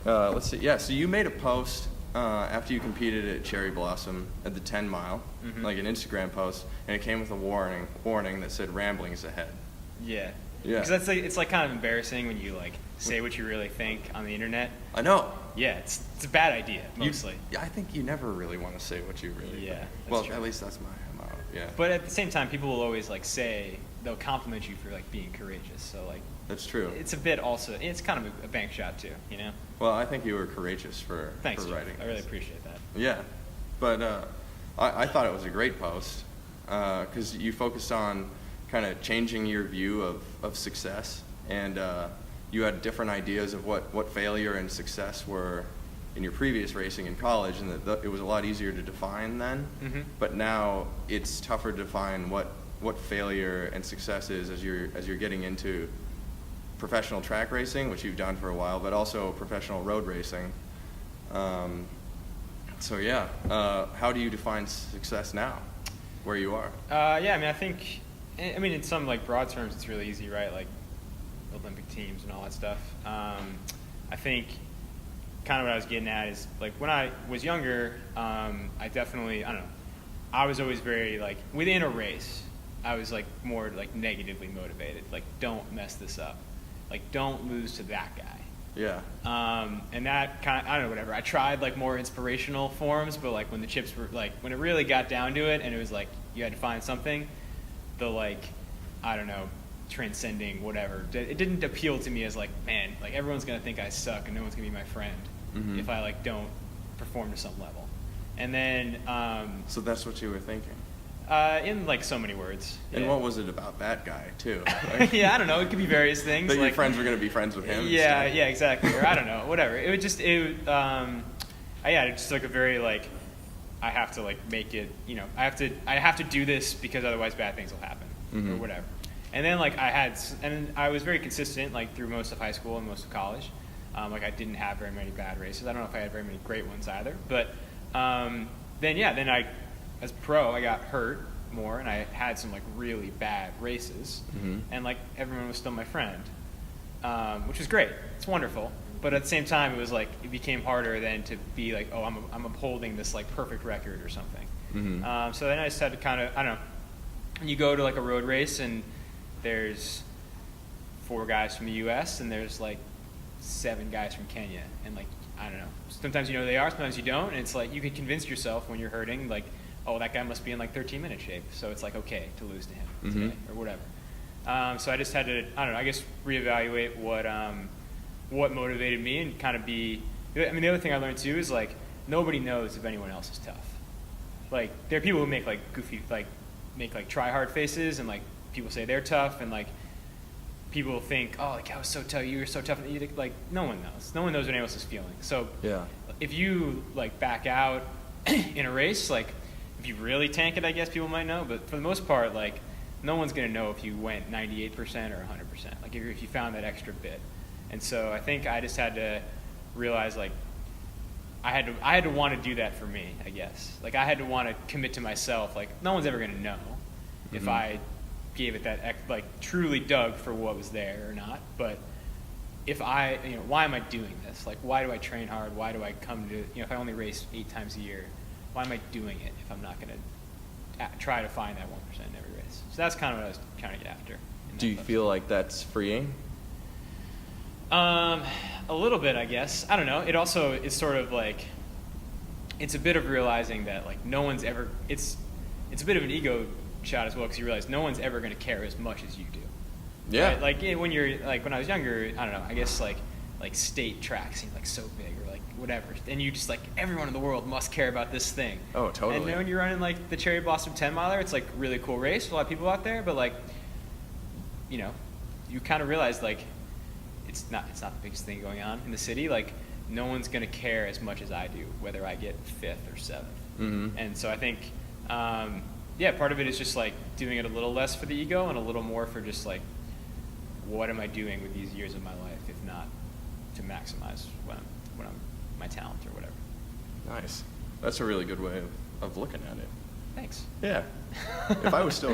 Let's see. Yeah, so you made a post after you competed at Cherry Blossom at the 10 mile, like an Instagram post, and it came with a warning that said ramblings ahead. Yeah. Yeah. Because it's like kind of embarrassing when you like say what you really think on the internet. I know. Yeah, it's a bad idea mostly. I think you never really want to say what you really think. Well, true. at least that's my motto. Yeah. But at the same time, people will always like say they'll compliment you for like being courageous. So like That's true. it's a bit also. It's kind of a bank shot too, you know. Well, I think you were courageous for Thanks, Jeff. writing. I really appreciate that. Yeah, but I thought it was a great post because you focused on kind of changing your view of success, and you had different ideas of what failure and success were in your previous racing in college, and that it was a lot easier to define then. But now it's tougher to define what failure and success is as you're getting into professional track racing, which you've done for a while, but also professional road racing. So yeah, how do you define success now, where you are? Yeah, I mean, in some like broad terms, it's really easy, right? Like Olympic teams and all that stuff. I think kind of what I was getting at is like when I was younger, I don't know, I was always very like within a race, I was like more like negatively motivated. Like, don't mess this up. Like, don't lose to that guy. Yeah. And that kind of, I don't know, whatever. I tried like more inspirational forms, but like when the chips were like, when it really got down to it and it was like you had to find something, the like, I don't know, transcending whatever, it didn't appeal to me as like, man, like everyone's going to think I suck and no one's going to be my friend if I like don't perform to some level. And then... so that's what you were thinking? In like so many words. And yeah. what was it about that guy too? Like, yeah, I don't know. It could be various things. that like, your friends were going to be friends with him? Yeah, yeah, exactly. Or I don't know, whatever. It would just, it's like a very like, I have to like make it, you know, I have to do this because otherwise bad things will happen or whatever. And then like I was very consistent like through most of high school and most of college. Like I didn't have very many bad races. I don't know if I had very many great ones either. But then I, as pro, I got hurt more and I had some like really bad races. And like everyone was still my friend, which was great. It's wonderful. But at the same time, it was like it became harder then to be like, oh, I'm upholding this like perfect record or something. So then I just had to kind of, I don't know. You go to like a road race and there's 4 guys from the U.S. and there's like 7 guys from Kenya, and like I don't know. Sometimes you know who they are, sometimes you don't, and it's like you can convince yourself when you're hurting, like, oh, that guy must be in like 13-minute shape, so it's like okay to lose to him today or whatever. So I just had to, I don't know, I guess reevaluate what motivated me and kind of be. I mean, the other thing I learned too is like nobody knows if anyone else is tough. Like there are people who make like goofy, like make like try hard faces, and like people say they're tough, and like people think, oh, like I was so tough, you were so tough. Like no one knows what anyone else is feeling. So Yeah. if you like back out in a race, like if you really tank it, I guess people might know. But for the most part, like no one's gonna know if you went 98% or 100%. Like if you found that extra bit. And so I think I just had to realize like I had to want to do that for me, I guess. Like I had to want to commit to myself. Like no one's ever gonna know if I gave it that like truly dug for what was there or not. But if I, you know, why am I doing this? Like why do I train hard? Why do I come to, you know, if I only race 8 times a year, why am I doing it if I'm not going to try to find that 1% in every race? So that's kind of what I was trying to get after. Do you feel like that's freeing? A little bit, I guess. I don't know. It also is sort of like, it's a bit of realizing that like no one's ever, it's a bit of an ego shot as well, because you realize no one's ever going to care as much as you do. Yeah. Right? Like when you're like, when I was younger, I don't know, I guess like state track seemed like so big or like whatever. And you just like, everyone in the world must care about this thing. Oh, totally. And then when you're running like the Cherry Blossom 10 miler, it's like really cool race, a lot of people out there, but like, you know, you kind of realize like, it's not the biggest thing going on in the city. Like no one's going to care as much as I do, whether I get 5th or 7th. And so I think, yeah, part of it is just like doing it a little less for the ego and a little more for just like, what am I doing with these years of my life, if not to maximize when I'm my talent or whatever. Nice. That's a really good way of looking at it. Thanks. Yeah. If I was still